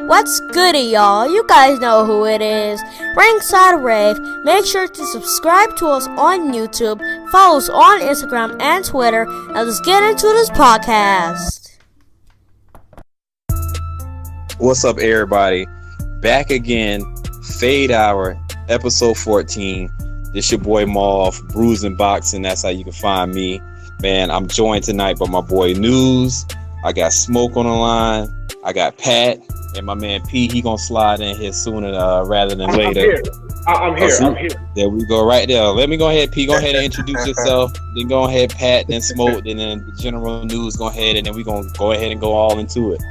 What's goody, y'all? You guys know who it is. Ringside Rave. Make sure to subscribe to us on YouTube, follow us on Instagram and Twitter, and let's get into this podcast. What's up, everybody? Back again, Fade Hour, episode 14. This your boy Marv, Bruising Boxing. That's how you can find me. Man, I'm joined tonight by my boy Newzz. I got Smoke on the line. I got Pat. And my man P, he gonna slide in here sooner rather than later. I'm here. There we go, right there. Let me go ahead, P. Go ahead and introduce yourself. Then go ahead, Pat. Then Smoke. And then the general news. Go ahead, and then we gonna go ahead and go all into it.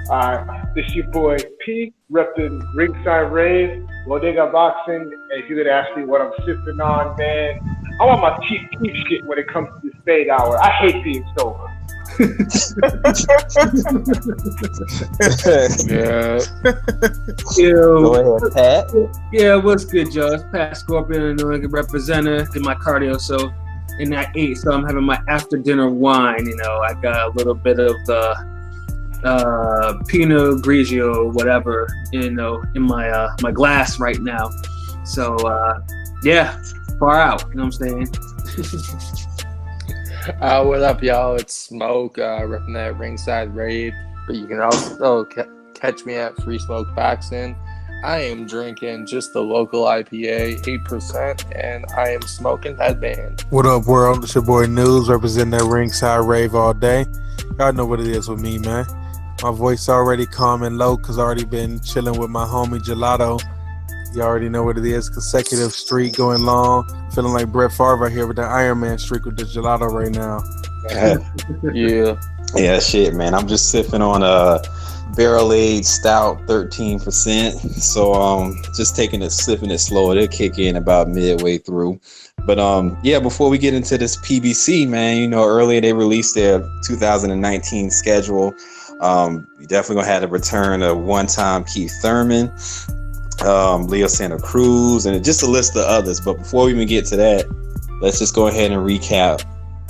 This your boy P, repping Ringside Rave, Bodega Boxing. And if you're gonna ask me what I'm sipping on, man, I want my cheap shit when it comes to this Fade Hour. I hate being sober. Yeah. Go ahead, Pat. Yeah, what's good, Joe? It's Pat Scorpion, New England representative. Did my cardio, so and I ate, so I'm having my after dinner wine. You know, I got a little bit of the Pinot Grigio, whatever, you know, in my my glass right now. So yeah, far out. You know what I'm saying? What up, y'all? It's Smoke, repping that Ringside Rave. But you can also catch me at Free Smoke Boxing. I am drinking just the local IPA, 8%, and I am smoking Headband. What up, world? It's your boy Newzz, representing that Ringside Rave all day. Y'all know what it is with me, man. My voice already calm and low because I already been chilling with my homie Gelato. You already know what it is. Consecutive streak going long. Feeling like Brett Favre right here with the Iron Man streak with the Gelato right now. Yeah, shit, man. I'm just sipping on a barrel-aged stout, 13%. So just sipping it slow. It'll kick in about midway through. But yeah, before we get into this PBC, man, you know, earlier they released their 2019 schedule. You definitely gonna have to return a one-time Keith Thurman. Leo Santa Cruz, and just a list of others. But before we even get to that, let's just go ahead and recap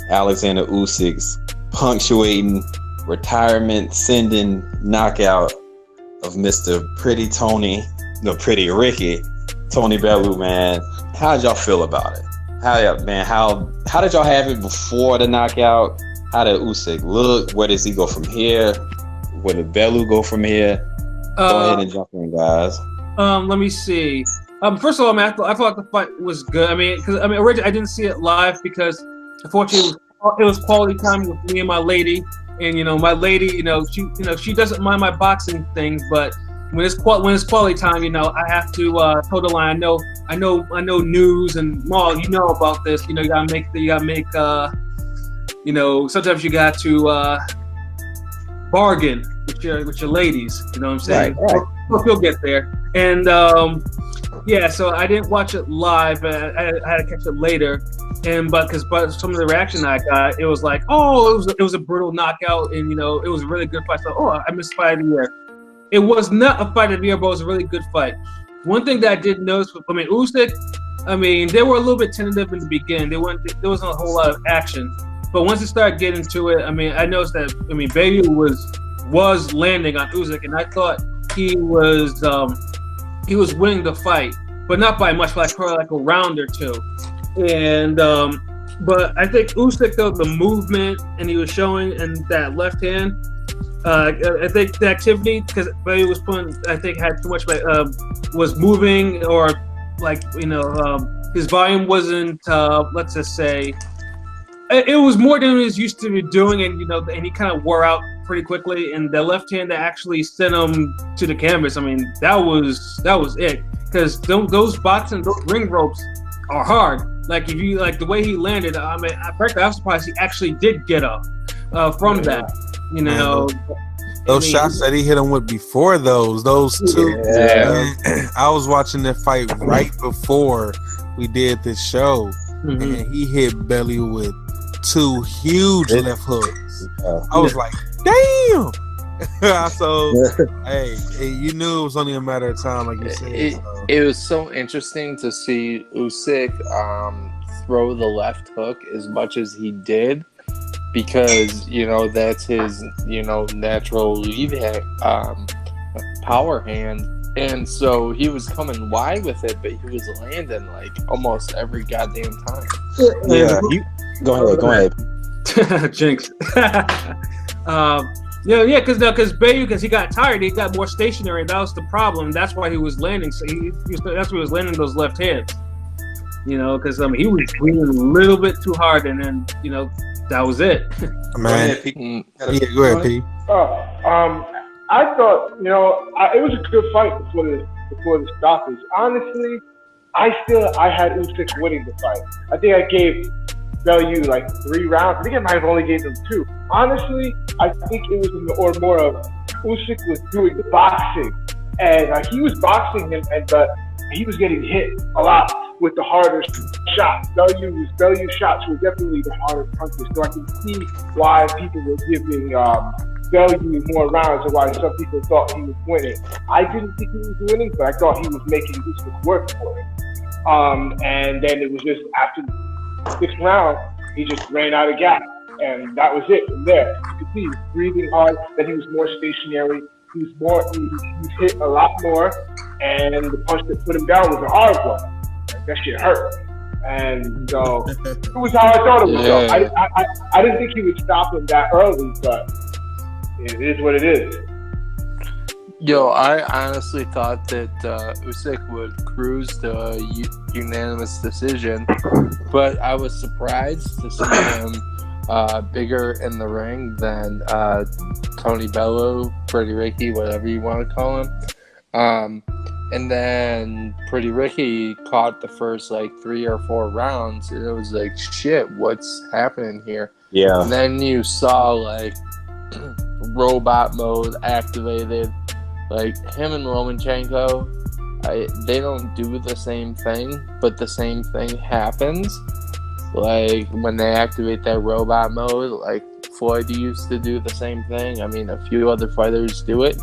Oleksandr Usyk's punctuating retirement sending knockout of Mr. Pretty Ricky, Tony Bellew, man. How did y'all feel about it? How did y'all have it before the knockout? How did Usyk look? Where does he go from here? Where did Bellew go from here? Go ahead and jump in, guys. Let me see. First of all, I thought like the fight was good. Originally I didn't see it live because unfortunately it was quality time with me and my lady. And you know, my lady, she doesn't mind my boxing thing, but when it's quality time, you know, I have to toe the line. I know Newzz and Maul. You know about this. You know, you gotta make. Sometimes you got to bargain with your ladies. You know what I'm saying? Right. You'll get there. And so I didn't watch it live. I had to catch it later. But some of the reaction I got, it was like, it was a brutal knockout, and you know, it was a really good fight. So, I missed fight of the year. It was not a fight of the year, but it was a really good fight. One thing that I did notice, Usyk, they were a little bit tentative in the beginning. There wasn't a whole lot of action. But once it started getting to it, I noticed that Bellew was landing on Usyk, and I thought he was winning the fight, but not by much, probably like a round or two. And but I think Usyk, though, the movement and he was showing in that left hand, I think the activity, because Bellew was had too much, was moving, or his volume wasn't, let's just say, it was more than he was used to doing, and and he kind of wore out pretty quickly. And the left hand that actually sent him to the canvas, that was it. Because those ring ropes are hard. Like if you the way he landed, frankly, I was surprised he actually did get up from that. You know, those shots that he hit him with before those two. Yeah. I was watching that fight right before we did this show, and he hit Bellew with two huge left hooks. I was like, damn. So, hey, you knew it was only a matter of time, like you said. It was so interesting to see Usyk throw the left hook as much as he did, because that's his natural lead hand. power hand, and so he was coming wide with it, but he was landing like almost every goddamn time. Yeah, go ahead. Jinx. Because Bellew, because he got tired, he got more stationary, and that was the problem. That's why he was landing. So that's why he was landing those left hands. You know, because he was breathing a little bit too hard, and then that was it. Man, go ahead, P. I thought it was a good fight before the stoppage. Honestly, I had Usyk winning the fight. I think I gave Bellew like 3 rounds. I think I might have only gave him 2. Honestly, I think it was more of Usyk was doing the boxing, and he was boxing him, but he was getting hit a lot with the harder shots. Bellew's shots were definitely the harder punches. So I can see why people were giving Bellew more rounds, and why some people thought he was winning. I didn't think he was winning, but I thought he was making Usyk work for it. And then it was just after the 6th round, he just ran out of gas, and that was it from there. You could see he was breathing hard, that he was more stationary. He was hit a lot more, and the punch that put him down was a hard one. That shit hurt. And so it was how I thought it would go. I didn't think he would stop him that early, but it is what it is. Yo, I honestly thought that Usyk would cruise to a unanimous decision, but I was surprised to see him bigger in the ring than Tony Bellew, Pretty Ricky, whatever you want to call him. And then Pretty Ricky caught the first 3 or 4 rounds, and it was like, shit, what's happening here? Yeah. And then you saw robot mode activated. Him and Lomachenko, they don't do the same thing, but the same thing happens. When they activate that robot mode, Floyd used to do the same thing. I mean, a few other fighters do it.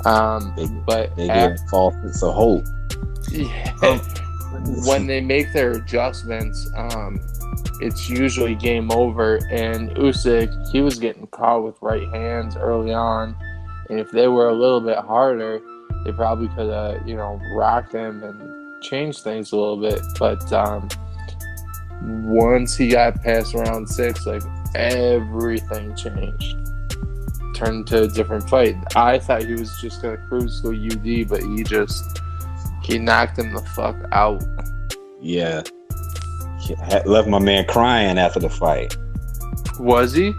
But they get false sense of hope. Yeah, when they make their adjustments, it's usually game over. And Usyk, he was getting caught with right hands early on, and if they were a little bit harder, they probably could have, rocked him and changed things a little bit. But once he got past round 6, everything changed. Turned to a different fight. I thought he was just gonna cruise to a UD, but he knocked him the fuck out. Yeah, he left my man crying after the fight. Was he?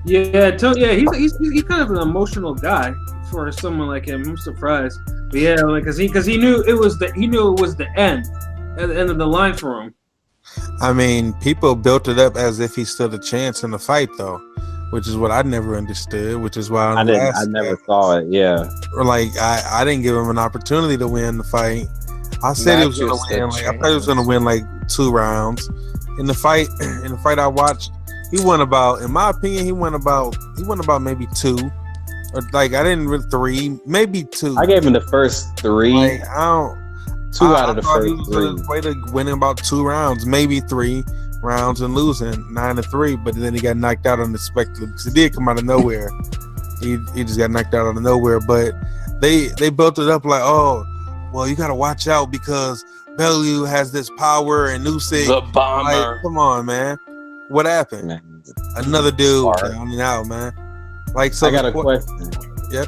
Yeah, he's kind of an emotional guy for someone like him. I'm surprised, but yeah, because he knew it was the end at the end of the line for him. I mean, people built it up as if he stood a chance in the fight, though. Which is what I never understood, which is why I never saw it, yeah. Or I didn't give him an opportunity to win the fight. I said he was gonna win. I thought he was gonna win 2 rounds. In the fight I watched, he won about, in my opinion, he won about maybe 2. Or I didn't really 3, maybe 2. I gave him the first 3. 2 out of the first 3. He was gonna way to winning about 2 rounds, maybe 3 rounds and losing 9-3, but then he got knocked out unexpectedly because it did come out of nowhere. He just got knocked out of nowhere, but they built it up you gotta watch out because Bellew has this power and Usyk, the bomber. Come on, man, what happened? Man. Another dude down and out, man. So I got a question. Yep.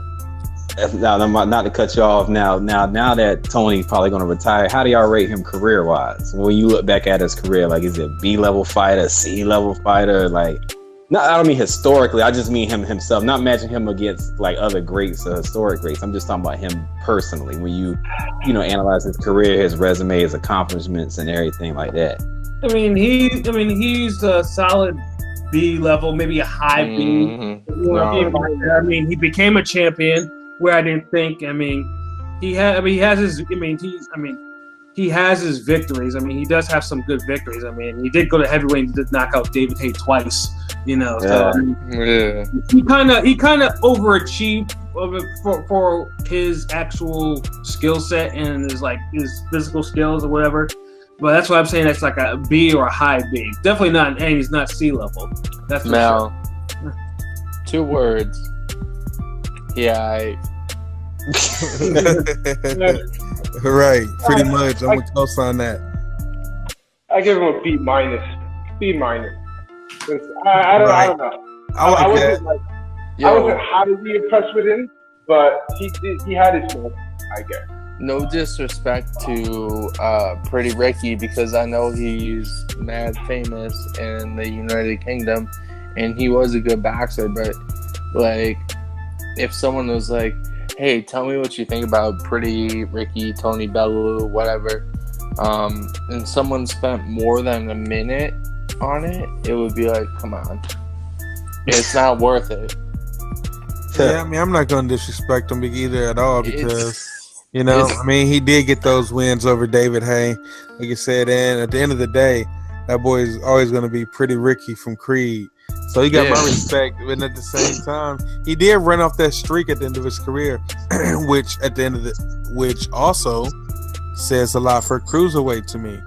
Now, not to cut you off. Now that Tony's probably going to retire, how do y'all rate him career-wise? When you look back at his career, is it B-level fighter, C-level fighter? I don't mean historically. I just mean him himself. Not matching him against other greats or historic greats. I'm just talking about him personally. When you analyze his career, his resume, his accomplishments, and everything like that. He's a solid B-level, maybe a high B. I mean, he became a champion. Where I didn't think. He has his victories. He does have some good victories. He did go to heavyweight and did knock out David Haye twice. He kind of overachieved for his actual skill set and his physical skills or whatever. But that's why I'm saying that's a B or a high B. Definitely not an A. He's not C level. That's for sure. 2 words. Yeah, Right, pretty much. I'm gonna co-sign that. I give him a B minus. B minus. I don't know. I wasn't highly impressed with him, but he had his moment, I guess. No disrespect to Pretty Ricky, because I know he's mad famous in the United Kingdom and he was a good boxer, but like if someone was like, hey, tell me what you think about Pretty Ricky, Tony Bellew, whatever, and someone spent more than a minute on it, it would be like, come on, it's not worth it. Yeah, I mean, I'm not gonna disrespect him either at all, because you know, I mean, he did get those wins over David Haye, like you said, and at the end of the day, that boy is always going to be Pretty Ricky from Creed. So he got my respect, but at the same time, he did run off that streak at the end of his career, which also says a lot for Cruiserweight to me,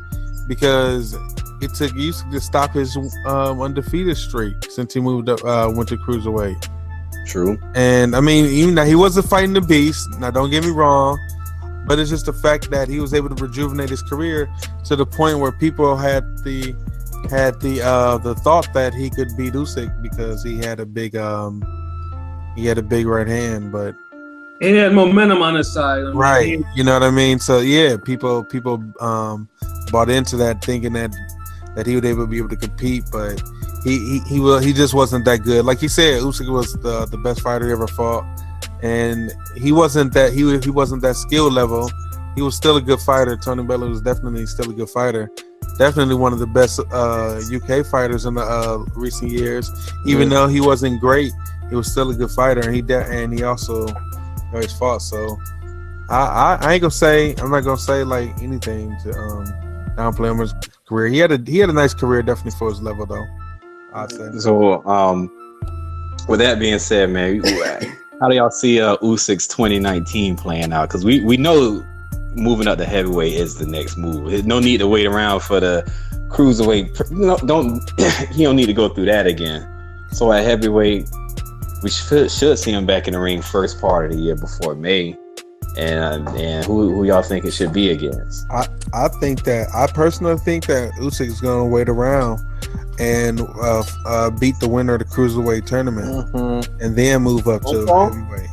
because it took Usyk to stop his undefeated streak since he moved up, went to Cruiserweight. True. And I mean, even though he wasn't fighting the beast, now don't get me wrong, but it's just the fact that he was able to rejuvenate his career to the point where people had the thought that he could beat Usyk because he had a big right hand, but he had momentum on his side. Right. You know what I mean? So yeah, people bought into that, thinking that he would be able to compete, but he just wasn't that good. Like he said, Usyk was the best fighter he ever fought, and he wasn't that skill level. He was still a good fighter. Tony Bellew was definitely still a good fighter. Definitely one of the best UK fighters in the recent years. Even though he wasn't great, he was still a good fighter, and he also always fought. So I ain't gonna say, I'm not gonna say like anything to downplay him his career. He had a nice career, definitely for his level though, I'd say. So with that being said, man, how do y'all see Usyk's 2019 playing out? Because we know moving up to heavyweight is the next move. There's no need to wait around for the cruiserweight. He don't need to go through that again. So at heavyweight, we should see him back in the ring first part of the year before May. And who y'all think it should be against? I personally think that Usyk is going to wait around and beat the winner of the cruiserweight tournament, and then move up to heavyweight.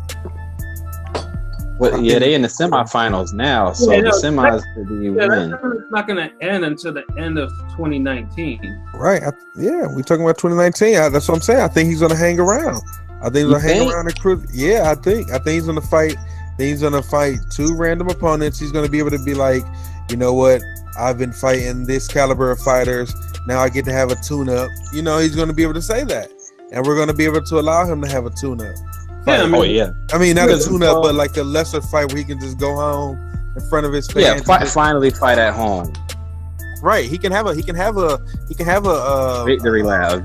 Well, they in the semifinals now, so the semis could be win. It's not going to end until the end of 2019. Right? We're talking about 2019. That's what I'm saying. I think he's going to hang around. I think he's going to hang around the cruise. Yeah, I think he's going to fight. He's going to fight two random opponents. He's going to be able to be like, you know what? I've been fighting this caliber of fighters. Now I get to have a tune-up. You know, he's going to be able to say that, and we're going to be able to allow him to have a tune-up. Yeah, I mean, not a tune-up, but like a lesser fight where he can just go home in front of his fans. Yeah, finally fight at home. Right. He can have a victory lap.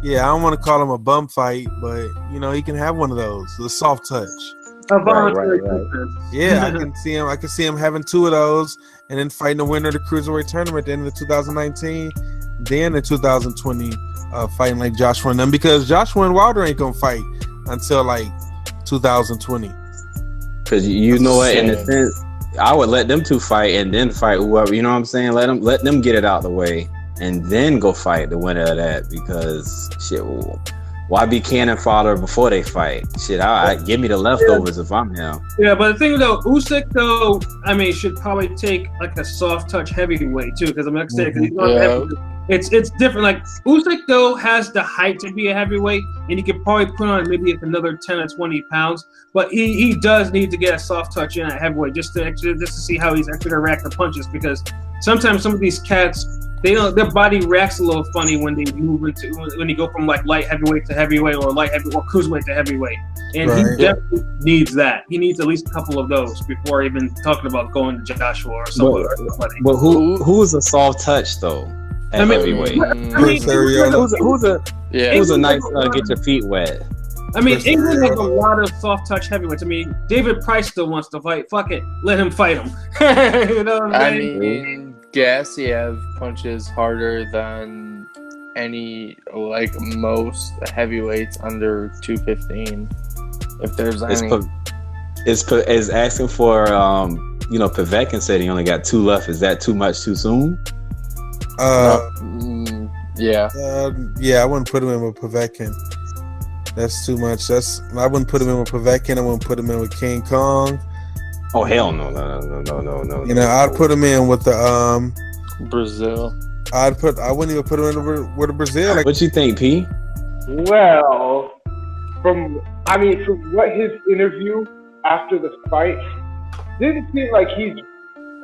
Yeah, I don't want to call him a bum fight, but you know, he can have one of those, the soft touch. Right. Yeah, I can see him having two of those, and then fighting the winner of the cruiserweight tournament at the end of 2019, then in 2020, fighting like Joshua and them, because Joshua and Wilder ain't gonna fight until like 2020. Because you know what, in a sense, I would let them two fight and then fight whoever. You know what I'm saying? Let them get it out the way and then go fight the winner of that. Because shit, why be cannon fodder before they fight? Shit, I give me the leftovers if I'm him. Yeah, but the thing though, Usyk though, I mean, should probably take like a soft touch heavyweight too. Because I'm like saying, because he's not heavyweight. It's different. Like Usyk though has the height to be a heavyweight, and he could probably put on maybe another 10 or 20 pounds. But he does need to get a soft touch in at heavyweight just to see how he's actually gonna react to punches. Because sometimes some of these cats, their body reacts a little funny when they move into when they go from like light heavyweight to heavyweight or light heavyweight or cruiserweight to heavyweight. And he definitely needs that. He needs at least a couple of those before even talking about going to Joshua or somebody. But who's a soft touch though? At heavyweight. Who's a nice get your feet wet? I mean, England has a lot of soft touch heavyweights. I mean, David Price still wants to fight. Fuck it, let him fight him. You know what I mean? Gassiev punches harder than most heavyweights under 215. If there's any. is asking for Povetkin said he only got 2 left. Is that too much too soon? Yeah. Yeah, I wouldn't put him in with Povetkin. That's too much. I wouldn't put him in with Povetkin. I wouldn't put him in with King Kong. Oh hell no. I'd put him in with the Brazil. I wouldn't even put him in with the Brazil. What you think, P? Well, from what his interview after the fight didn't seem like he's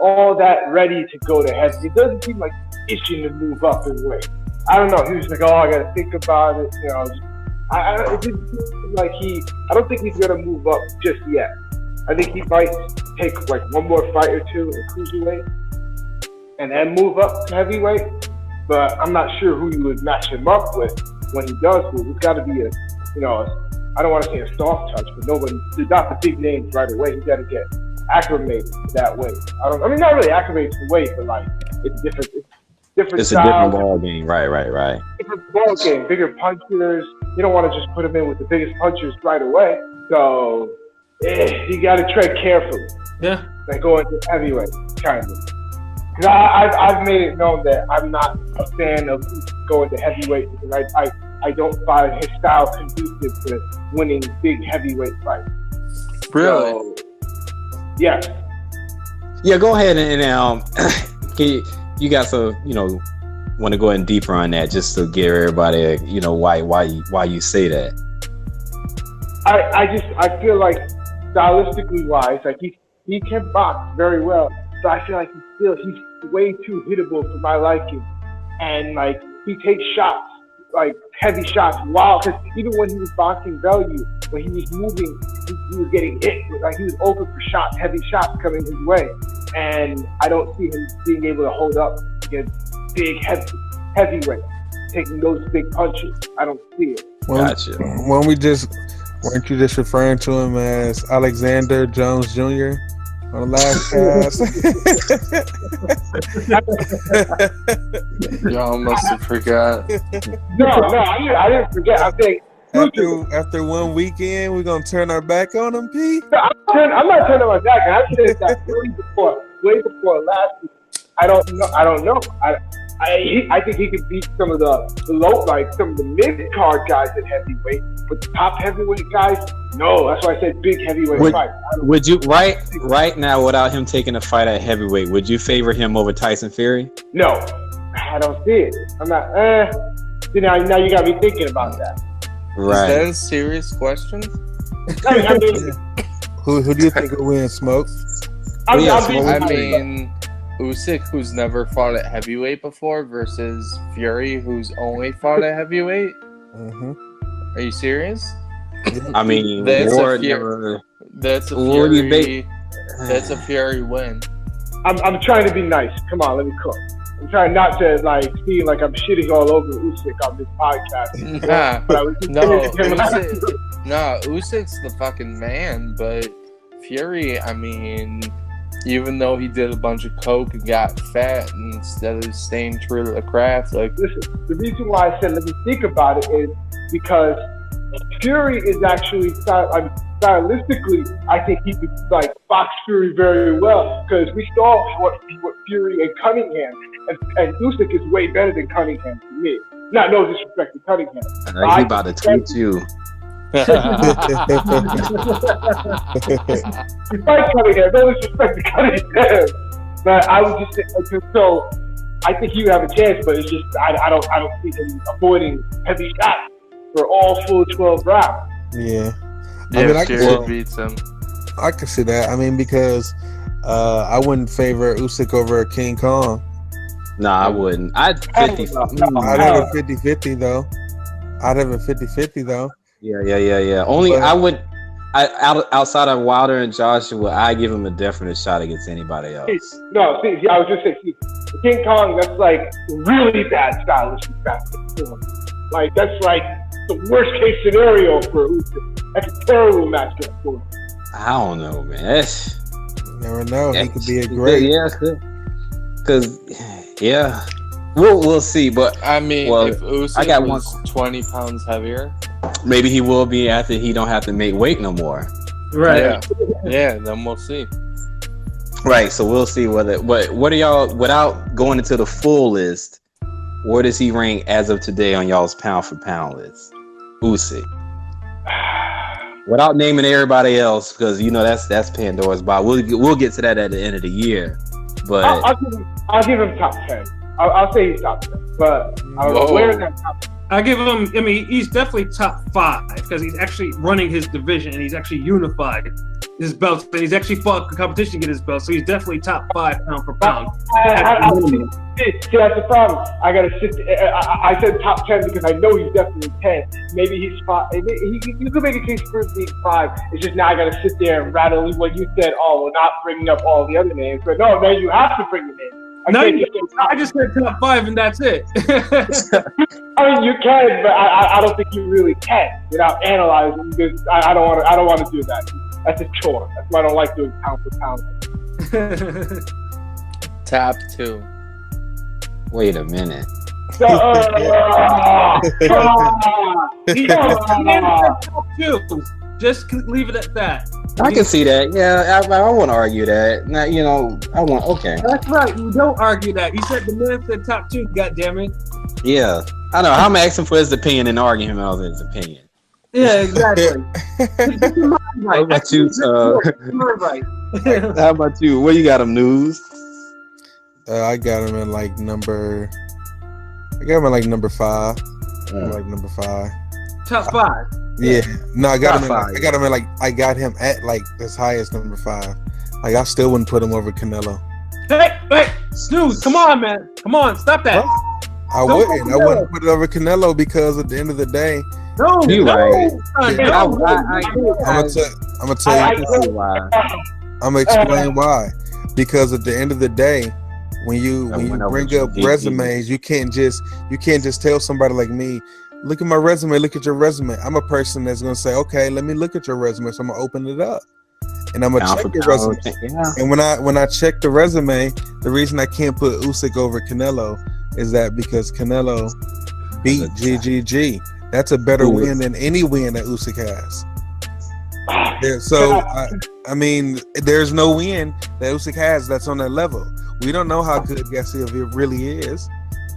all that ready to go to heavy. It doesn't seem like he's itching to move up in weight. I don't know. He was like, I got to think about it. It didn't seem like I don't think he's gonna move up just yet. I think he might take like one more fight or two in cruiserweight and then move up to heavyweight. But I'm not sure who you would match him up with when he does move. It's got to be I don't want to say a soft touch, but there's not the big names right away. He's got to get acclimated to that weight. Not really acclimated to the weight, but like it's different. It's a different ball game, right. Different ball game, bigger punchers. You don't want to just put him in with the biggest punchers right away. So you got to tread carefully. Yeah. Like going to heavyweight, kind of. Because I've made it known that I'm not a fan of going to heavyweight because I don't find his style conducive to winning big heavyweight fights. Really? So, yeah. Yeah, go ahead and you got to want to go in deeper on that just to give everybody why you say that. I feel like stylistically wise, like he can box very well, so I feel like he's way too hittable for my liking, and like he takes shots, like heavy shots, because even when he was boxing Bellew, when he was moving, he was getting hit, like he was open for shots, heavy shots coming his way, and I don't see him being able to hold up against big heavyweight taking those big punches. I don't see it. Gotcha. Weren't you just referring to him as Alexander Jones Jr. on the last cast? Y'all must have forgot. No, I didn't forget. I think after one weekend, we're gonna turn our back on him, P. No, I'm not turning my back. I said that way before last week. I don't know. I think he could beat some of the low, like some of the mid card guys at heavyweight, but the top heavyweight guys, no. That's why I said big heavyweight fight. Would you right now, without him taking a fight at heavyweight, would you favor him over Tyson Fury? No, I don't see it. I'm not. Now you got me thinking about that. Right. Is that a serious question? I mean, Who do you think will win, Smoke? I mean, Usyk, who's never fought at heavyweight before, versus Fury, who's only fought at heavyweight. Mm-hmm. Are you serious? I mean, that's a Fury win. I'm trying to be nice. Come on, let me cook. I'm trying not to seem like I'm shitting all over Usyk on this podcast. Usyk's the fucking man, but Fury, I mean, even though he did a bunch of coke and got fat instead of staying true to the craft, listen, the reason why I said let me think about it is because Fury is actually stylistically, I think he could box Fury very well because we saw what Fury and Cunningham, and Usyk is way better than Cunningham to me. Not no disrespect to Cunningham. He about to tweet you. You fight Cunningham, no disrespect to Cunningham. But I would just say, so I think he would have a chance, but it's just I don't see him avoiding heavy shots for all full 12 rounds. Yeah. I Fury beats him. I can see that. I mean, because I wouldn't favor Usyk over King Kong. Nah, I wouldn't. I'd have a 50-50 though. Yeah. Only I would. Outside of Wilder and Joshua, I give him a definite shot against anybody else. No, see, I was just saying, King Kong, that's really bad stylistic factor. That's the worst case scenario for Usyk. That's a terrible matchup for him. I don't know, man. You never know. He could be a great. Yeah, we'll see. But I mean, if Usyk was 20 pounds heavier, maybe he will be after he don't have to make weight no more. Right. Yeah, then we'll see. Right, so we'll see what are y'all, without going into the full list, where does he rank as of today on y'all's pound for pound list? Usyk. Without naming everybody else, because that's Pandora's box. We'll get to that at the end of the year. But I'll give him top 10. I'll say he's top 10. But where is that top 10? I give him. I mean, he's definitely top 5 because he's actually running his division and he's actually unified his belts. And he's actually fought competition to get his belt, so he's definitely top 5 pound for pound. See, that's the problem. I gotta sit. I said top 10 because I know he's definitely 10. Maybe he's 5. You could make a case for being 5. It's just now I gotta sit there and rattle what you said. Oh, we're not bringing up all the other names, but no, man, you have to bring them in. I just said top 5 and that's it. I mean, you can, but I don't think you really can without analyzing. Because I don't want to do that. That's a chore. That's why I don't like doing pound for pound. Top 2. wait a minute. Just leave it at that. I can see that. Yeah, I won't argue that. Now, I want. Okay. That's right. You don't argue that. You said the man said top 2. God damn it. Yeah, I know. I'm asking for his opinion and arguing him out his opinion. Yeah, exactly. How about you? Right. How about you? Where you got him, Newzz? I got him in number 5. Number 5. Top 5. Yeah. No, I got Top him. five. I got him at as high as number 5. I still wouldn't put him over Canelo. Hey, Newzz, come on, man. Come on, stop that. I wouldn't put it over Canelo because at the end of the day, No, you right. I'm gonna tell you why. I'm gonna explain why. Because at the end of the day, when you bring up resumes, you can't just tell somebody like me, look at my resume, look at your resume. I'm a person that's gonna say, okay, let me look at your resume. So I'm gonna open it up and I'm gonna check your resume. Yeah. And when I check the resume, the reason I can't put Usyk over Canelo is that because Canelo beat GGG. That's a better win than any win that Usyk has. So I mean, there's no win that Usyk has that's on that level. We don't know how good Garcia really is.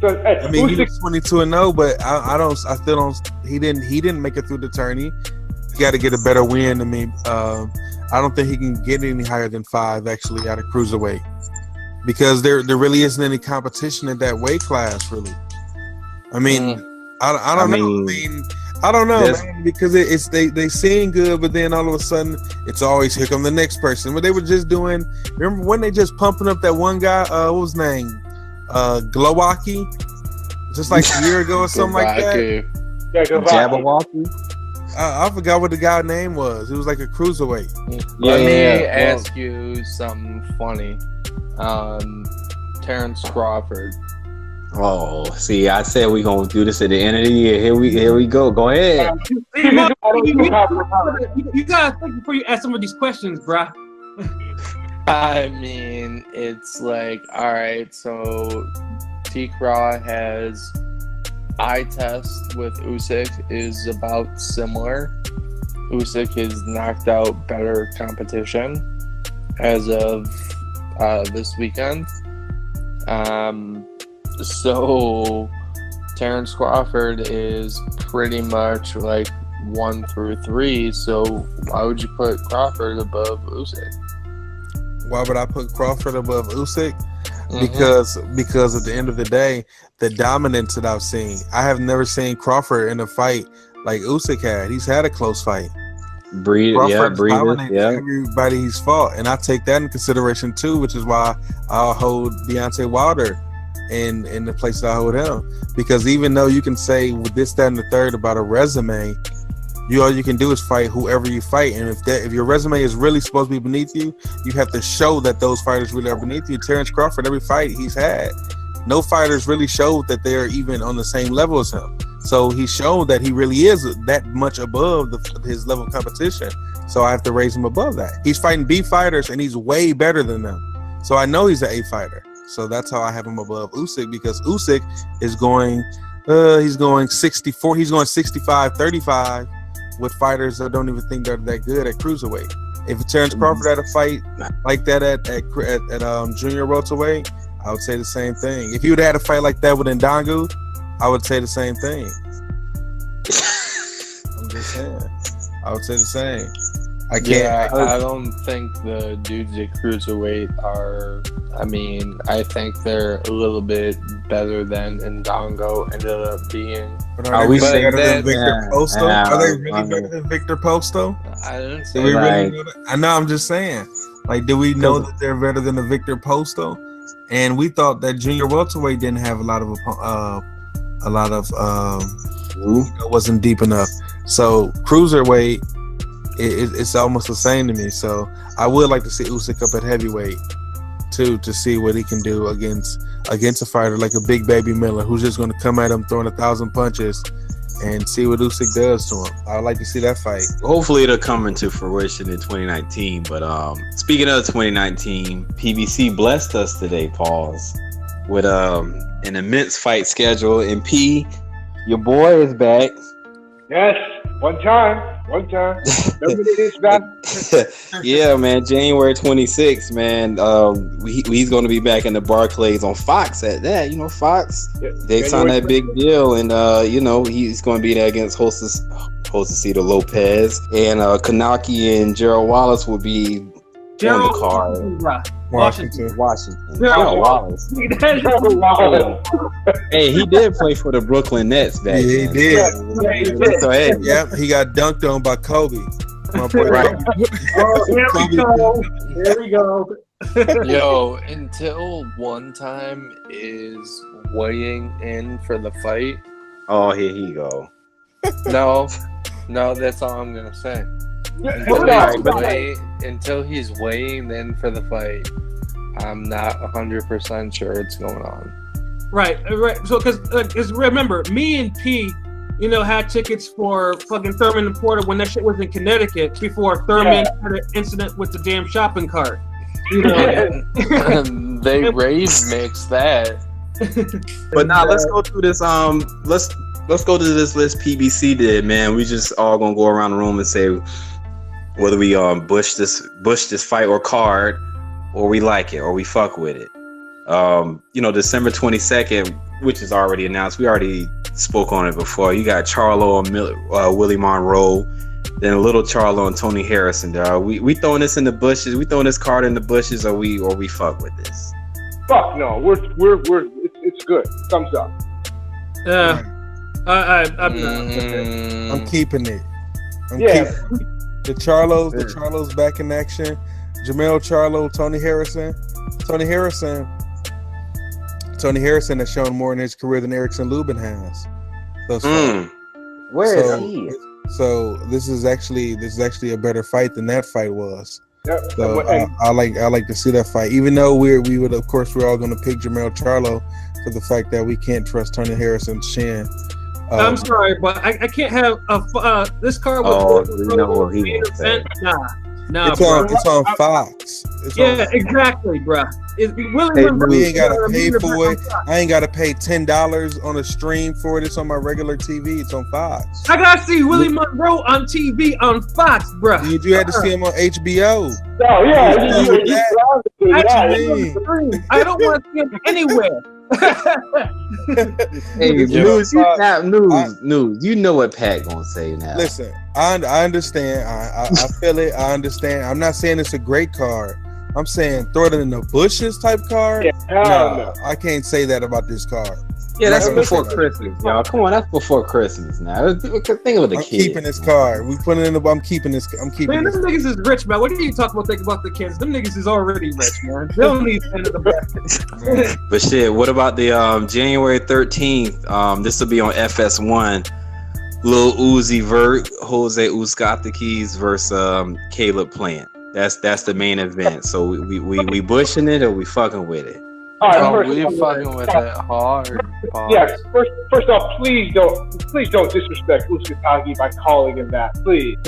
I mean, he was 22-0, but I still don't. He didn't make it through the tourney. He got to get a better win. I mean, I don't think he can get any higher than 5 actually out of cruiserweight because there really isn't any competition in that weight class really. I mean, I don't know. I don't know, man, because they seem good, but then all of a sudden it's always here come the next person. But they were just doing. Remember when they just pumping up that one guy? What was his name? Glowacki, just like a year ago or something like that. Yeah, Jabberwocky. I forgot what the guy's name was. It was like a cruiserweight. Let me ask you something funny. Terrence Crawford. Oh, see, I said we gonna do this at the end of the year. Here we go. Go ahead. You gotta think before you ask some of these questions, bruh. I mean, it's like, all right, so T-Craw has eye test with Usyk is about similar. Usyk has knocked out better competition as of this weekend. So Terrence Crawford is pretty much like 1 through 3. So why would you put Crawford above Usyk? Why would I put Crawford above Usyk? Because at the end of the day, the dominance that I've seen, I have never seen Crawford in a fight like Usyk had. He's had a close fight. Dominated everybody he's fought, and I take that in consideration too, which is why I'll hold Deontay Wilder in the place that I hold him. Because even though you can say with this, that, and the third about a resume, all you can do is fight whoever you fight, and if your resume is really supposed to be beneath you, you have to show that those fighters really are beneath you. Terrence Crawford, every fight he's had, no fighters really showed that they're even on the same level as him. So he showed that he really is that much above his level of competition. So I have to raise him above that. He's fighting B fighters, and he's way better than them. So I know he's an A fighter. So that's how I have him above Usyk, because Usyk is going 64. He's going 65-35 with fighters that don't even think they're that good at cruiserweight. If Terrence Crawford had a fight like that at junior welterweight, I would say the same thing. If he would have had a fight like that with Ndangu, I would say the same thing. I'm just saying. I would say the same. I don't think the dudes at Cruiserweight are. I mean, I think they're a little bit better than Ndango ended up being. Are we better than Victor Posto? Are they really better than Victor Posto? I didn't say we really know that? I know. I'm just saying. Like, do we know that they're better than the Victor Posto? And we thought that junior welterweight didn't have a lot of it wasn't deep enough. So cruiserweight, it's almost the same to me. So I would like to see Usyk up at heavyweight too, to see what he can do against a fighter like a big baby Miller, who's just going to come at him throwing 1,000 punches and see what Usyk does to him. I'd like to see that fight. Hopefully it'll come into fruition in 2019. But speaking of 2019, PBC blessed us today, Pauls, with an immense fight schedule. And P, your boy is back. Yes, one time. Remember this back? Yeah, man. January 26th, man. He's going to be back in the Barclays on Fox at that. You know, Fox. Yeah, they signed that big deal, and he's going to be there against Josecito Lopez, and Kanaki and Gerald Wallace will be on the card. Washington. Gerald Wallace. Hey, he did play for the Brooklyn Nets back then. He did. So, hey. Yep, he got dunked on by Kobe. My boy, right. Here we go. Yo, until one time is weighing in for the fight. Oh, here he go. No, that's all I'm gonna say. Until he's weighing in for the fight, I'm not 100% sure it's going on. Right. So, because remember, me and P, had tickets for fucking Thurman and Porter when that shit was in Connecticut before Thurman had an incident with the damn shopping cart. They Rave mixed that. But now let's go through this. Let's go to this list PBC did, man. We just all gonna go around the room and say whether we bush this fight or card, or we like it or we fuck with it. December 22nd, which is already announced. We already spoke on it before. You got Charlo and Willie Monroe, then Little Charlo and Tony Harrison. We throwing this in the bushes. We throwing this card in the bushes, or we fuck with this. Fuck no. We're it's good. Thumbs up. Yeah. I'm keeping it. Keeping it. The Charlos back in action. Jamel Charlo, Tony Harrison has shown more in his career than Erickson Lubin has. Where is he? So this is actually a better fight than that fight was. Yep. So I like to see that fight. Even though we're all going to pick Jamel Charlo for the fact that we can't trust Tony Harrison's chin. I'm sorry, but I can't have this card. Nah, it's on Fox. Exactly, bro. We ain't gotta pay for it. I ain't gotta pay $10 on a stream for it. It's on my regular TV. It's on Fox. I gotta see Willie Monroe on TV on Fox, bro. You had to see him on HBO. Oh yeah. I don't want to see him anywhere. Hey, Newzz, you know what Pat gonna say now. Listen, I understand. I feel it. I understand. I'm not saying it's a great card. I'm saying throw it in the bushes type card. No, I can't say that about this card. Yeah, that's before Christmas, y'all. Come on, that's before Christmas now. Think of the kids. I'm keeping this card. We put it in the. I'm keeping this. Man, them niggas is rich, man. What are you talking about? Think about the kids. Them niggas is already rich, man. They don't need to end of the bracket. But shit, what about the January 13th? This will be on FS1. Lil Uzi Vert, Jose Uzcategui versus Caleb Plant. That's the main event. So we bushing it or we fucking with it. All right, we fucking with it hard. Yes. First off, please don't disrespect Uzcategui by calling him that. Please.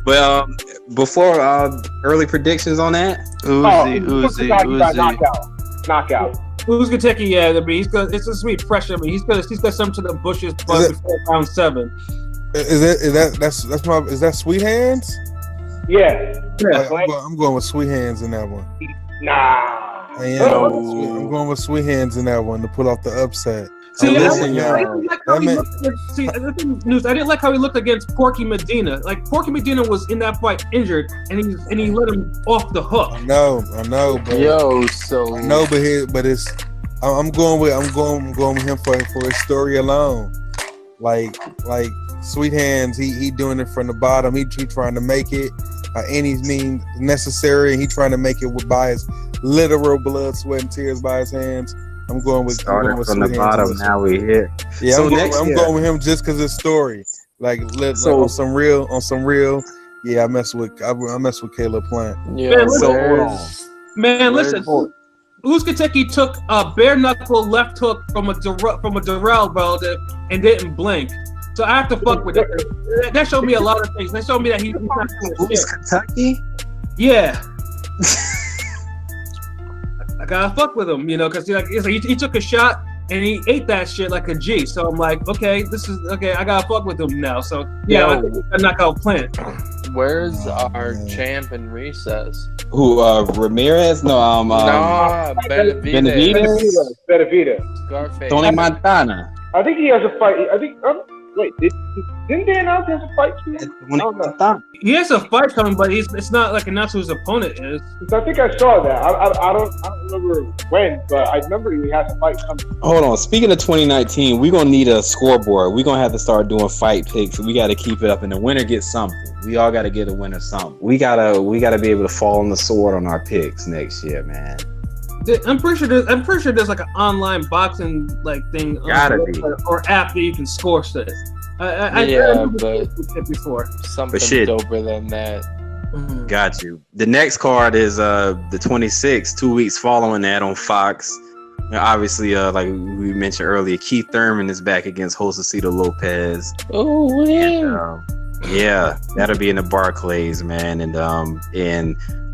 Well, before early predictions on that, Uzi. Knockout. Usyk, yeah. I mean, it's just sweet pressure. I mean, he's got some to the bushes before round 7. Is that Sweet Hands? Yeah. I'm going with Sweet Hands in that one. Nah. I'm going with Sweet Hands in that one to pull off the upset. I didn't like how he looked against Porky Medina. Like Porky Medina was in that fight injured, and he let him off the hook. I know, but I'm going with him for his story alone. Like Sweet Hands, he doing it from the bottom. He trying to make it by any means necessary, and he trying to make it by his literal blood, sweat, and tears by his hands. I'm going with from Sweet the Hands. bottom. Now we hit. Yeah, so I'm going with him just because his story. Like on some real. Yeah, I mess with Caleb Plant. Yeah, listen. Usyk took a bare knuckle left hook from a Darrell relative and didn't blink. So I have to fuck with it. That showed me a lot of things. That showed me that he's not doing shit. Kentucky? Yeah. I gotta fuck with him, because he took a shot and he ate that shit like a G. So I'm like, okay, I gotta fuck with him now. So yeah, I think I knock out Plant. Where's our champ in recess? Who? Ramirez? No, Benavidez. Benavidez. Tony Montana. I think he has a fight. Wait, didn't they announce he has a fight too? He has a fight coming, but it's not like announced who his opponent is. I think I saw that. I don't remember when, but I remember he has a fight coming. Hold on. Speaking of 2019, we're gonna need a scoreboard. We're gonna have to start doing fight picks. We got to keep it up, and the winner gets something. We all got to get a winner something. We gotta be able to fall on the sword on our picks next year, man. I'm pretty sure there's like an online boxing thing or app that you can score shit. But before something doper than that. Got you. The next card is the 26th, 2 weeks following that on Fox. Obviously, like we mentioned earlier, Keith Thurman is back against Josecito Lopez. Oh yeah. Yeah, that'll be in the Barclays, man, and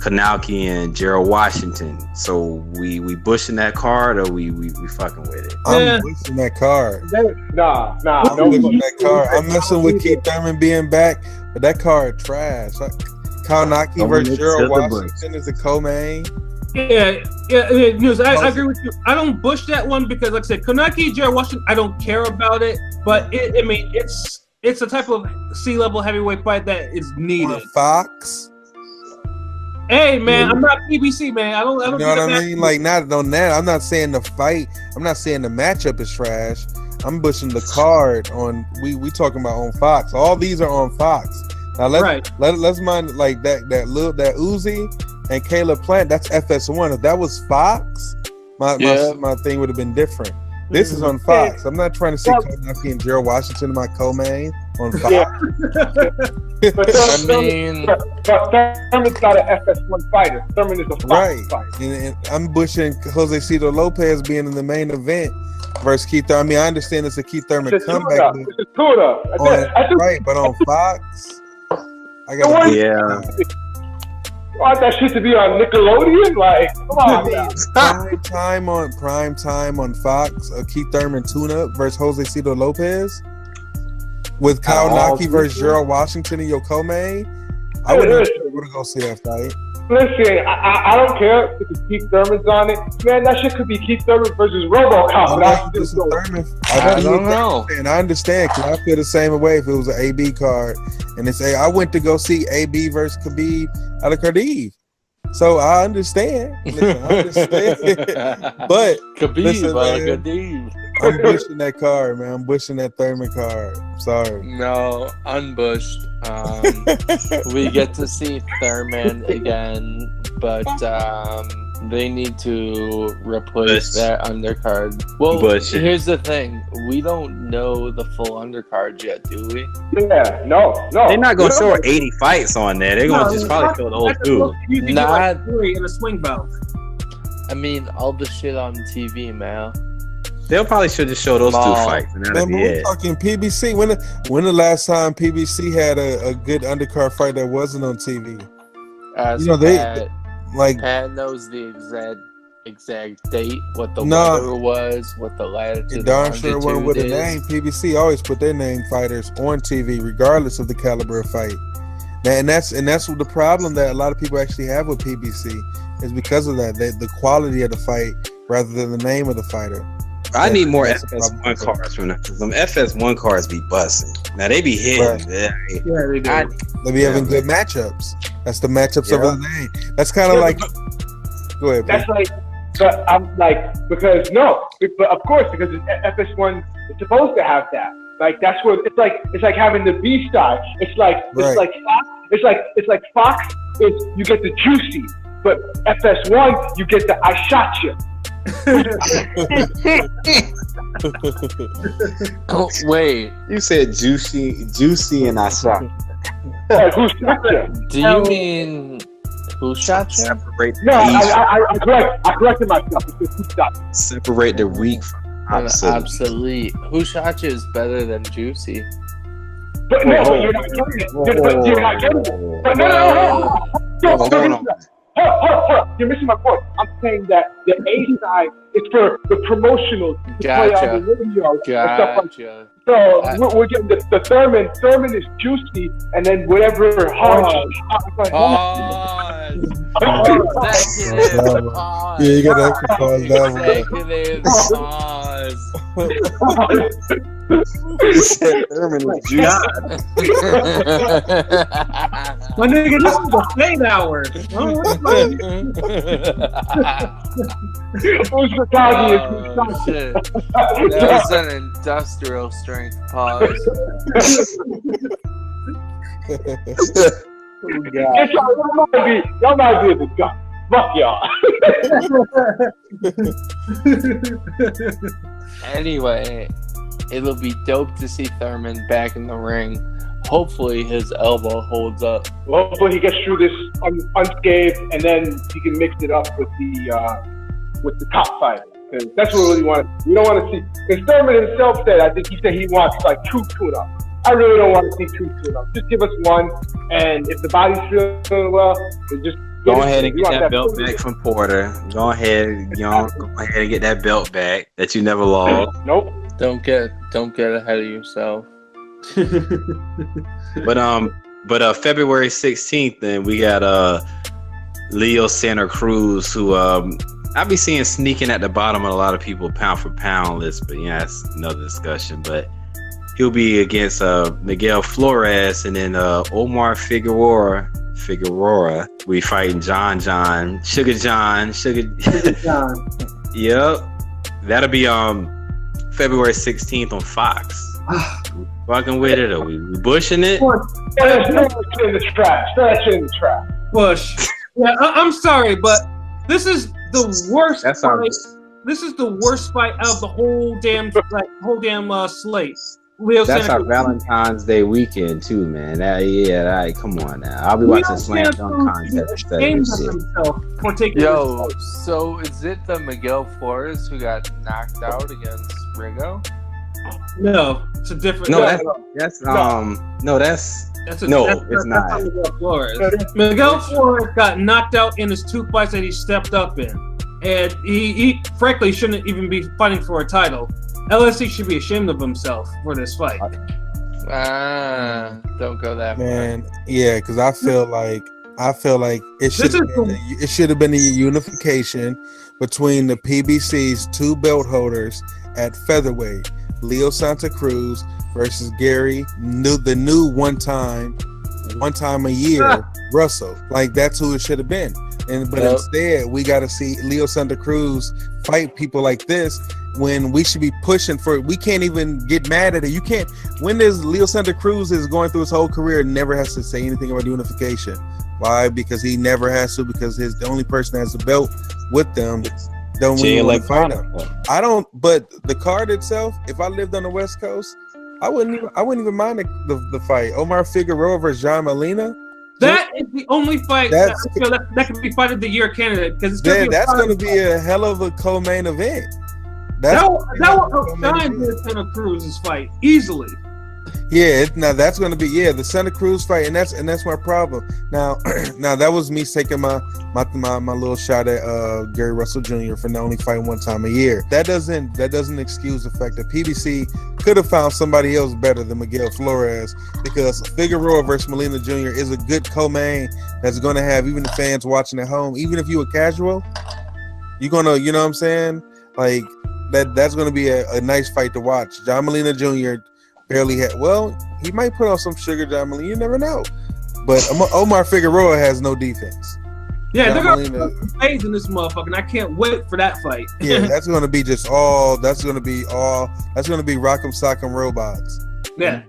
Kanauki and Gerald Washington. So we bushing that card, or we fucking with it? I'm bushing that card. Nah. I'm bushing that card. I'm messing with Keith Thurman being back, but that card trash. Kanauki versus Gerald Washington is a co-main. Yeah, Newzz, I agree with you. I don't bush that one because, like I said, Kanauki, Gerald Washington, I don't care about it, but it's a type of C-level heavyweight fight that is needed. On Fox. Hey man, I'm not PBC, man. I don't. You know what I mean? Like not on that. I'm not saying the fight. I'm not saying the matchup is trash. I'm pushing the card on. We talking about on Fox. All these are on Fox. Now let's mind like that Uzi and Caleb Plant. That's FS1. If that was Fox, my thing would have been different. This is on Fox. I'm not trying to see Kanauki and Gerald Washington in my co-main on Fox. Yeah. But Thurman's not an FS1 fighter. Thurman is a Fox fighter. And I'm bushing Josecito Lopez being in the main event versus Keith Thurman. I mean, I understand it's a Keith Thurman comeback. It's a tune-up. But on Fox, I got want that shit to be on Nickelodeon? Like, come on. Prime time on Fox. Keith Thurman tune-up versus Josecito Lopez with Kanauki versus Gerald Washington in your co-main. I would have to go see that fight. Listen, I don't care if Keith Thurman's on it. Man, that shit could be Keith Thurman versus RoboCop. I don't know. And I understand because I feel the same way if it was an AB card. And it's I went to go see AB versus Khabib out of Cardiff. So I understand. But Khabib out of Cardiff. I'm bushing that card, man. I'm bushing that Thurman card. Sorry. No, unbushed. We get to see Thurman again, but they need to replace that undercard. Well, here's the thing. We don't know the full undercard yet, do we? Yeah, no. They're not going to show 80 fights on there. They're going to just probably kill the whole dude. Not three in a swing belt. I mean, all the shit on TV, man. They'll probably should just show those 2 fights. And man, we're talking PBC. When the last time PBC had a good undercard fight that wasn't on TV? Pat knows the exact exact date, what the weather was, what the latitude. Darn sure wasn't with a is. name. PBC always put their name fighters on TV, regardless of the caliber of fight. And that's the problem that a lot of people actually have with PBC is because of that, the quality of the fight rather than the name of the fighter. I need more FS1 cards from them. Them FS1 cards be busting. Now they be hitting. Right. Yeah, they do. They be having good matchups. That's the matchups of the name. That's kind of like. Go ahead. That's like, but I'm like, because no, but of course, because FS1 is supposed to have that. Like that's what it's like having the B side. It's like Fox is you get the juicy, but FS1 you get the I shot you. Oh wait, You said juicy, and I shot. Who shot you? do you mean who shot you? Separate the No, beef- I corrected myself. It's who shot you. separate the weak from the obsolete. Obsolete. Who shot you is better than Juicy. But no, but you're not getting it. You're not getting it. But no. Hold on. Hold on. You're missing my point. I'm saying that the A side is for the promotional to play on the radio and stuff like that. So we're getting the Thurman. Thurman is juicy, and then whatever hard. Yeah, you got to pause that You said Thurman is juicy. My nigga, this is the fade hour. Who's the doggy? Shit. That was an industrial strength pause. Y'all might be the guy. Fuck y'all. Anyway, it'll be dope to see Thurman back in the ring. Hopefully his elbow holds up. Hopefully he gets through this unscathed, and then he can mix it up with the top fighter. Because that's what we really want. We don't want to see. Because Thurman himself said, I think he said he wants like 2 tune-ups. I really don't want to see 2 tune-ups. Just give us 1, and if the body's feeling well, then just Go ahead and get that belt back from Porter. Go ahead and get that belt back that you never lost. Nope. Don't get ahead of yourself. But February 16th, then we got Leo Santa Cruz, who I be seeing sneaking at the bottom of a lot of people pound for pound list, but yeah, that's another discussion. But he'll be against Miguel Flores, and then Omar Figueroa. We fighting Sugar John. Yep, that'll be February 16th on Fox. Fucking with it, or we bushing it? Throw that shit in the trash. Push. Yeah, I'm sorry, but this is the worst That's fight. This is the worst fight out of the whole damn slate. That's our Valentine's Day weekend too, man. Come on now. I'll be watching Slam Dunk contest. Yo, so is it the Miguel Flores who got knocked out against Rigo? No, it's a different. It's not. Miguel Flores. Miguel Flores got knocked out in his 2 fights that he stepped up in, and he frankly shouldn't even be fighting for a title. LSC should be ashamed of himself for this fight. Don't go that man. Yeah, because I feel like it should have been a unification between the PBC's 2 belt holders at featherweight, Leo Santa Cruz versus Gary, the new one time a year Russell. Like that's who it should have been. But instead, we got to see Leo Santa Cruz fight people like this when we should be pushing for it. We can't even get mad at it. You can't. When there's Leo Santa Cruz is going through his whole career and never has to say anything about unification. Why? Because he never has to. Because the only person that has the belt with them don't really want to fight him. I don't. But the card itself, if I lived on the West Coast, I wouldn't even mind the fight. Omar Figueroa versus John Molina. That is the only fight that could be fight of the year candidate, because that's going to be a hell of a co-main event. That will outshine Santa Cruz's fight easily. Yeah, now that's going to be the Santa Cruz fight, and that's my problem. Now, now that was me taking my little shot at Gary Russell Jr. for not only fighting one time a year. That doesn't excuse the fact that PBC could have found somebody else better than Miguel Flores, because Figueroa versus Molina Jr. is a good co-main that's going to have even the fans watching at home, even if you a casual, you're gonna, you know what I'm saying, like that's going to be a nice fight to watch. John Molina Jr. barely had. Well, he might put on some sugar, John Molina. You never know. But Omar Figueroa has no defense. Yeah, they're going to put plays in this motherfucker, and I can't wait for that fight. Yeah, that's going to be just all. That's going to be Rock'em Sock'em Robots. Yeah,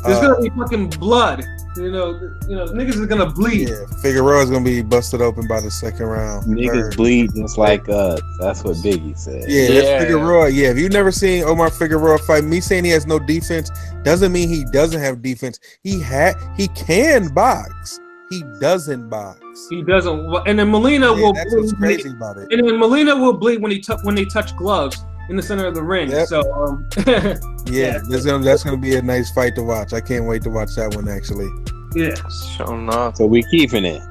there's going to be fucking blood. You know, niggas is going to bleed. Yeah, Figueroa's going to be busted open by the second round. Niggas bleed just like us. That's what Biggie said. Yeah, that's Figueroa. Yeah, if you've never seen Omar Figueroa fight, me saying he has no defense doesn't mean he doesn't have defense. He can box. He doesn't box. He doesn't. And then Molina will. That's what's crazy about it. And then Molina will bleed when they touch gloves in the center of the ring. Yep. So that's gonna be a nice fight to watch. I can't wait to watch that one actually. Yeah, sure enough. So we keeping it.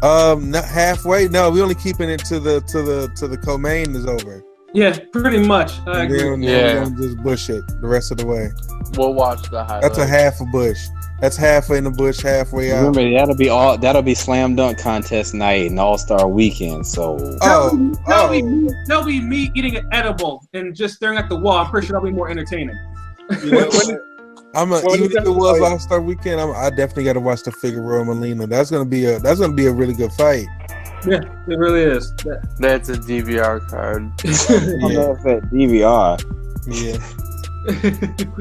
Not halfway. No, we only keeping it to the co-main is over. Yeah, pretty much. I agree. We're gonna just bush it the rest of the way. We'll watch the highlights. That's a half a bush. That's halfway in the bush, halfway out. Remember, that'll be slam dunk contest night and all-star weekend. So that'll be me eating an edible and just staring at the wall. I'm pretty sure that'll be more entertaining. Even if it was all-star weekend, I definitely got to watch the Figueroa Molina. That's gonna be a really good fight. Yeah, it really is. Yeah. That's a DVR card. That DVR. Yeah.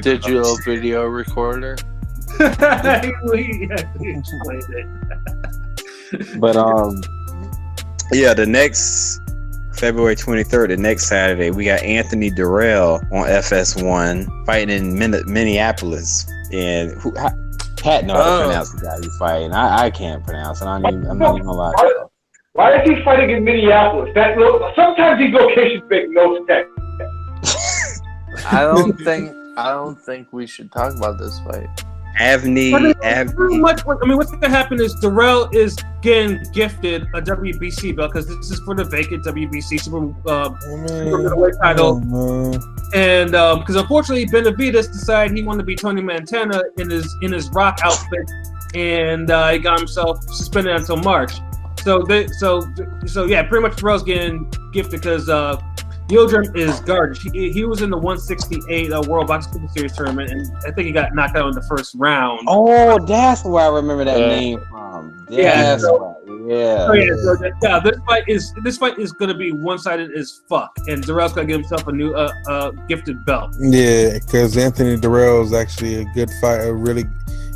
Digital video recorder. But the next February 23rd, the next Saturday, we got Anthony Durrell on FS1 fighting in Minneapolis. And Pat knows how to pronounce the guy he's fighting. I can't pronounce it. I'm not even gonna lie. Why is he fighting in Minneapolis? Sometimes these locations make no sense. I don't think we should talk about this fight. Pretty much, I mean, what's going to happen is Durrell is getting gifted a WBC belt because this is for the vacant WBC super middleweight title. And because unfortunately Benavidez decided he wanted to be Tony Montana in his Rock outfit, and he got himself suspended until March. So pretty much Durrell's getting gifted because Yildirim is garbage. He was in the 168 World Boxing Series tournament, and I think he got knocked out in the first round. Oh, that's where I remember that name from. This fight is going to be one-sided as fuck, and Durrell's going to give himself a new gifted belt. Yeah, because Anthony Durrell is actually a good fighter.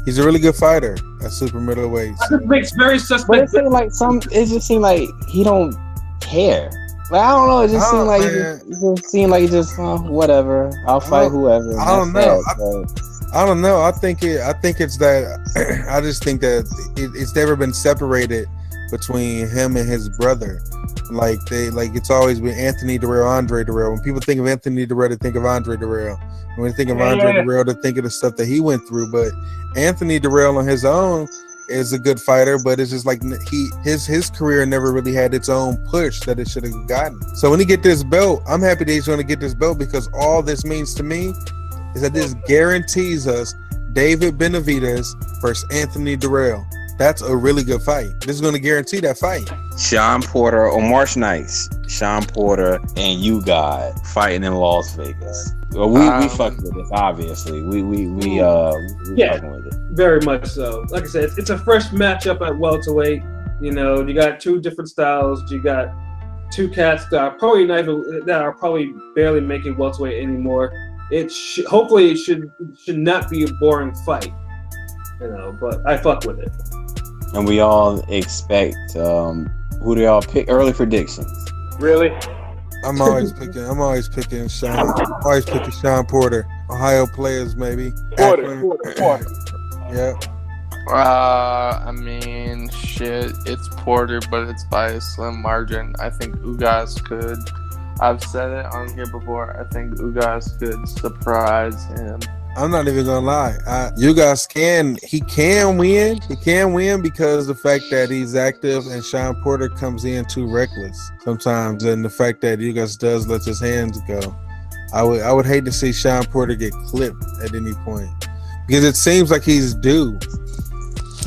He's a really good fighter at super middleweight. It makes very suspect. But it just seemed like he don't care. Like, I don't know. It just seemed like whatever. I'll fight whoever. I don't know. I think it's that. I just think that it's never been separated between him and his brother. It's always been Anthony Durrell, Andre Durrell. When people think of Anthony Durrell, they think of Andre Durrell. When they think of Andre Durrell, they think of the stuff that he went through. But Anthony Durrell on his own is a good fighter, but it's just like his career never really had its own push that it should have gotten. So when he get this belt, I'm happy that he's going to get this belt, because all this means to me is that this guarantees us David Benavidez versus Anthony Durrell. That's a really good fight. This is going to guarantee that fight. Sean Porter on March nights. Sean Porter and you God fighting in Las Vegas. Well, we fucking with this, obviously. We fucking with it. Very much so. Like I said, it's a fresh matchup at welterweight. You know, you got two different styles. You got two cats that are probably barely making welterweight anymore. Hopefully it should not be a boring fight. You know, but I fuck with it. And we all expect who do y'all pick? Early predictions. Really? I'm always picking Sean. I'm always picking Sean Porter. Ohio players, maybe. Porter. Yeah. I mean, shit. It's Porter, but it's by a slim margin. I think Ugas could. I've said it on here before. I think Ugas could surprise him. I'm not even gonna lie. He can win. He can win because the fact that he's active and Sean Porter comes in too reckless sometimes, and the fact that Ugas does let his hands go. I would hate to see Sean Porter get clipped at any point because it seems like he's due.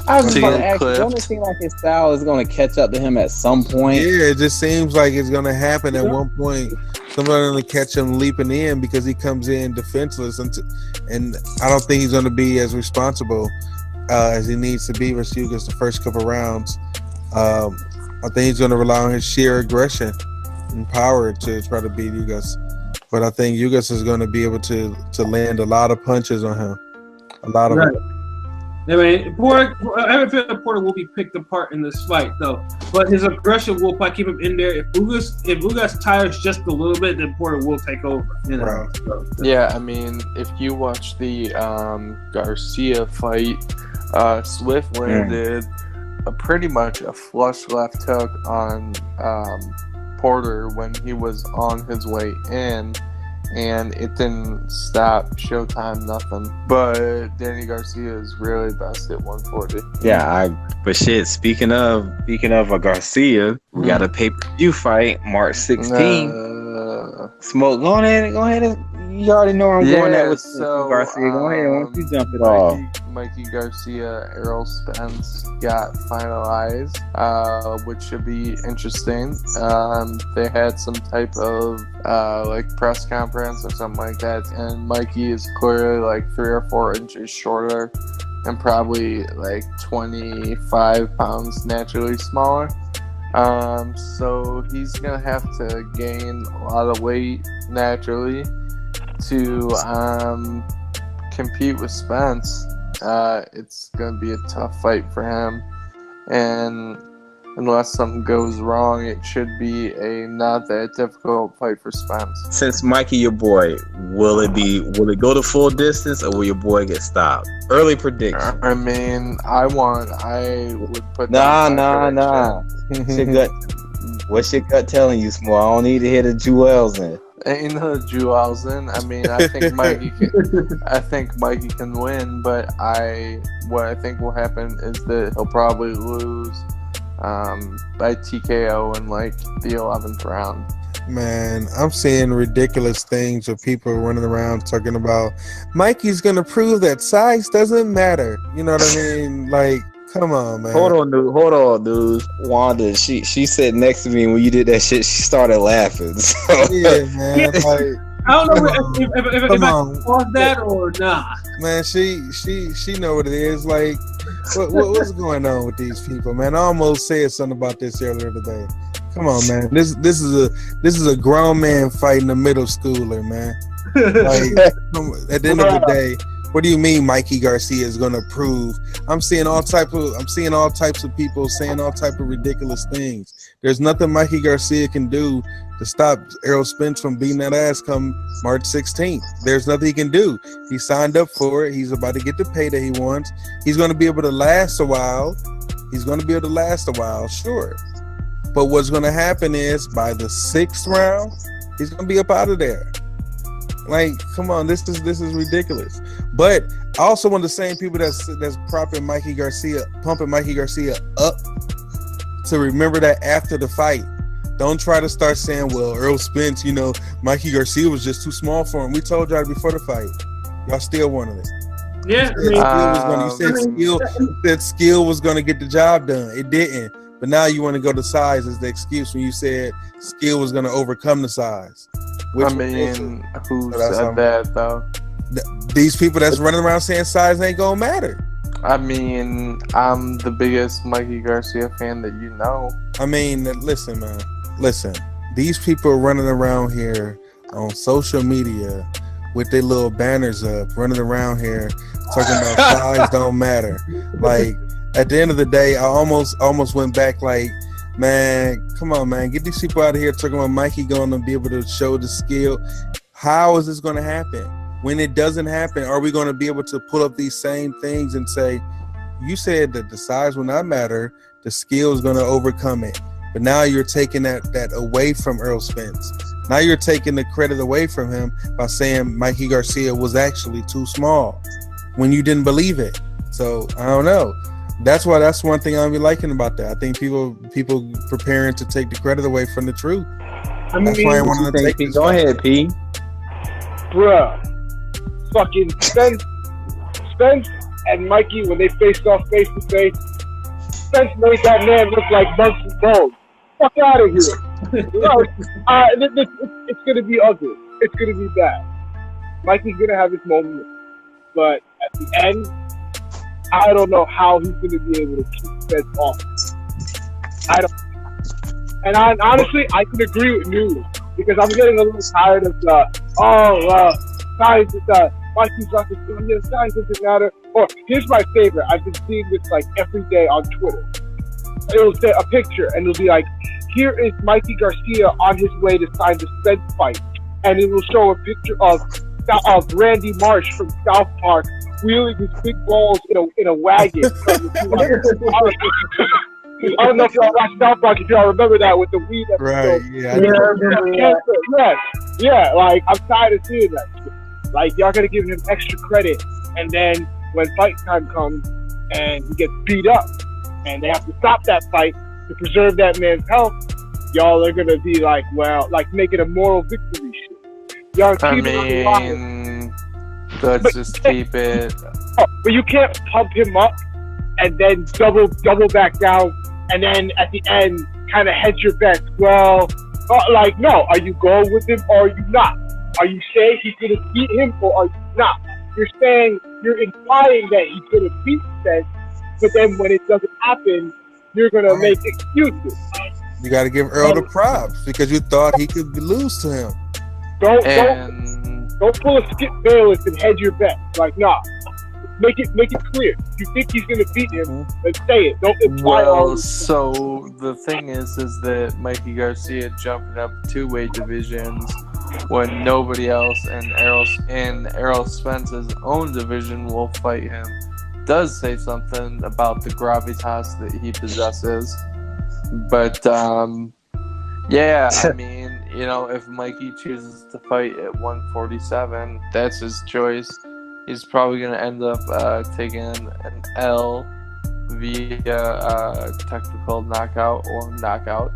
I was about to ask, don't it seem like his style is going to catch up to him at some point? Yeah, it just seems like it's going to happen at one point. Somebody going to catch him leaping in because he comes in defenseless, and I don't think he's going to be as responsible as he needs to be versus Ugas the first couple rounds. I think he's going to rely on his sheer aggression and power to try to beat Ugas. But I think Ugas is going to be able to land a lot of punches on him. A lot of them. I mean, Porter, I have a feeling Porter will be picked apart in this fight, though. But his aggression will probably keep him in there. If Ugas tires just a little bit, then Porter will take over. You know. Right. So. Yeah, I mean, if you watch the Garcia fight, Swift landed pretty much a flush left hook on Porter when he was on his way in, and it didn't stop Showtime nothing. But Danny Garcia is really best at 140. But shit, speaking of a Garcia, we got a pay-per-view fight March 16th. Smoke, go ahead and you already know where I'm going at with Garcia. Go ahead, why don't you jump it off? Mikey Garcia, Errol Spence got finalized, which should be interesting. They had some type of like press conference or something like that, and Mikey is clearly like 3 or 4 inches shorter and probably like 25 pounds naturally smaller. So he's gonna have to gain a lot of weight naturally to compete with Spence. It's going to be a tough fight for him, and unless something goes wrong, it should be a not that difficult fight for Spence. Since Mikey, your boy, will it go the full distance, or will your boy get stopped? Early prediction. I mean, I would put Nah. What's your gut telling you, Small? I don't need to hear the jewels in. Ain't no jewels in. I mean, I think Mikey can win, but what I think will happen is that he'll probably lose by TKO in like the 11th round. Man, I'm seeing ridiculous things of people running around talking about Mikey's gonna prove that size doesn't matter. You know what I mean? Like, come on, man. Hold on, dude. Wanda, she sat next to me, and when you did that shit, she started laughing. So. Yeah, man. Like, I don't know if I pause that or not. Man, she know what it is. Like, what's going on with these people, man? I almost said something about this earlier today. Come on, man. This is a grown man fighting a middle schooler, man. Like, at the end of the day, what do you mean Mikey Garcia is going to prove? I'm seeing all types of people saying all type of ridiculous things. There's nothing Mikey Garcia can do to stop Errol Spence from beating that ass come March 16th. There's nothing he can do. He signed up for it. He's about to get the pay that he wants. He's going to be able to last a while. Sure. But what's going to happen is by the 6th round, he's going to be up out of there. Like, come on, this is ridiculous. But I also want the same people that's pumping Mikey Garcia up to remember that after the fight. Don't try to start saying, well, Errol Spence, Mikey Garcia was just too small for him. We told y'all before the fight. Y'all still wanted it. Yeah. You said skill was going to get the job done. It didn't. But now you want to go to size as the excuse when you said skill was going to overcome the size. Who said that, though? These people that's running around saying size ain't going to matter. I mean, I'm the biggest Mikey Garcia fan that you know. I mean, listen, man. Listen. These people are running around here on social media with their little banners up, running around here talking about size don't matter. Like, at the end of the day, I almost went back like, man, come on, man. Get these people out of here talking about Mikey going to be able to show the skill. How is this going to happen? When it doesn't happen, are we going to be able to pull up these same things and say, you said that the size will not matter, the skill is going to overcome it. But now you're taking that away from Errol Spence. Now you're taking the credit away from him by saying Mikey Garcia was actually too small when you didn't believe it. So I don't know. That's one thing I'll be liking about that. I think people preparing to take the credit away from the truth. That's why I wanted to take this. Go ahead, P. Bruh. Fucking Spence and Mikey, when they faced off face to face, Spence made that man look like Muncie Bones. Fuck out of here. It's going to be ugly. It's going to be bad. Mikey's going to have his moment. But at the end, I don't know how he's going to be able to keep Spence off. I don't. And honestly, I can agree with Newzz because I'm getting a little tired of science is Mikey's like science doesn't matter. Or here's my favorite. I've been seeing this like every day on Twitter. It'll say a picture and it'll be like, here is Mikey Garcia on his way to sign the Spence fight, and it will show a picture of Randy Marsh from South Park wheeling his big balls in a wagon. I don't know if y'all watch South Park, if y'all remember that with the weed episode. Right, yeah. Yeah, like, I'm tired of seeing that shit. Like, y'all gotta give him extra credit, and then when fight time comes and he gets beat up and they have to stop that fight to preserve that man's health, y'all are gonna be like, well, like making a moral victory shit. Y'all keep let's just keep it. But you can't pump him up and then double back down, and then at the end kind of hedge your bets. Well, like, no, are you going with him or are you not? Are you saying he's gonna beat him or are you not? You're implying that he's gonna beat Spence, but then when it doesn't happen, you're gonna make excuses. You got to give Earl the props because you thought he could lose to him. Don't pull a Skip Bayless and hedge your bet. Like, nah, make it clear. If you think he's gonna beat him, then say it. Don't imply. Well, so the thing is that Mikey Garcia jumping up 2 weight divisions when nobody else in Errol Spence's own division will fight him does say something about the gravitas that he possesses. But yeah, I mean, if Mikey chooses to fight at 147, that's his choice. He's probably going to end up taking an L via technical knockout or knockout.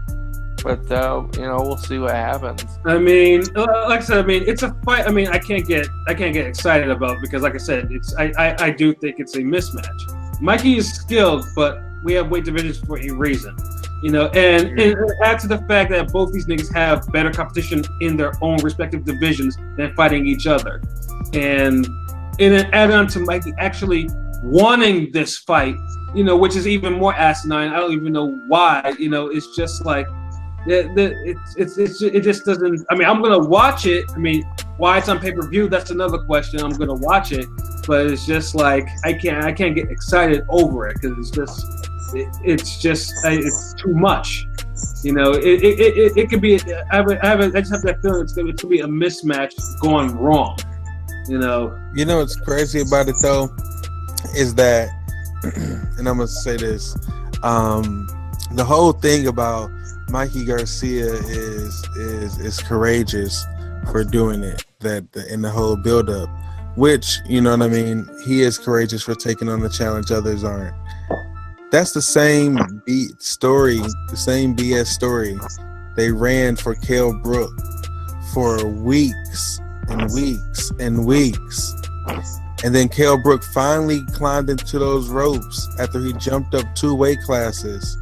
But we'll see what happens. I mean, like I said, it's a fight. I mean, I can't get excited about it because, like I said, I do think it's a mismatch. Mikey is skilled, but we have weight divisions for a reason. And add to the fact that both these niggas have better competition in their own respective divisions than fighting each other. And then add on to Mikey actually wanting this fight, which is even more asinine. I don't even know why. It's just like it just doesn't. I mean, I'm gonna watch it. I mean, why it's on pay-per-view? That's another question. I'm gonna watch it, but it's just like I can't get excited over it because it's just too much. It could be. I just have that feeling it could be a mismatch going wrong. What's crazy about it though is that, and I'm gonna say this, the whole thing about Mikey Garcia is courageous for doing it. That in the whole build-up, which you know what I mean, he is courageous for taking on the challenge others aren't. That's the same story, the same BS story they ran for Kell Brook for weeks and weeks and weeks. And then Kell Brook finally climbed into those ropes after he jumped up 2 weight classes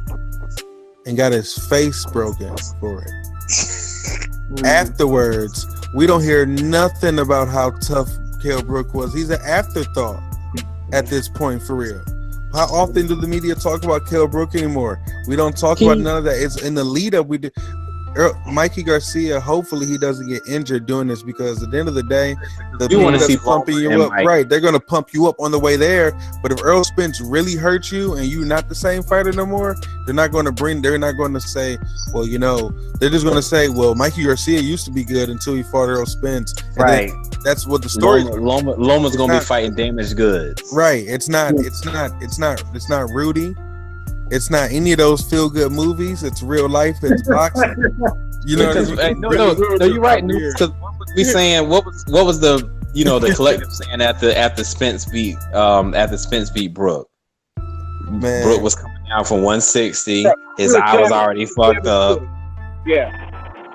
and got his face broken for it. Afterwards, we don't hear nothing about how tough Kell Brook was. He's an afterthought at this point, for real. How often do the media talk about Kell Brook anymore? We don't talk about none of that. It's in the lead up. We did. Mikey Garcia, hopefully he doesn't get injured doing this, because at the end of the day, the people that's pumping you up, right? They're going to pump you up on the way there. But if Earl Spence really hurts you and you're not the same fighter no more, they're not going to say, well, they're just going to say, well, Mikey Garcia used to be good until he fought Earl Spence. And right. That's what the story is. Loma's going to be fighting damaged goods. Right. It's not Rudy. It's not any of those feel-good movies. It's real life. It's boxing. You know, no, you're right. Because what was we saying? What was the the collective saying at the Spence beat Brooke? Man. Brooke was coming down from 160. His eye was already fucked up. Yeah.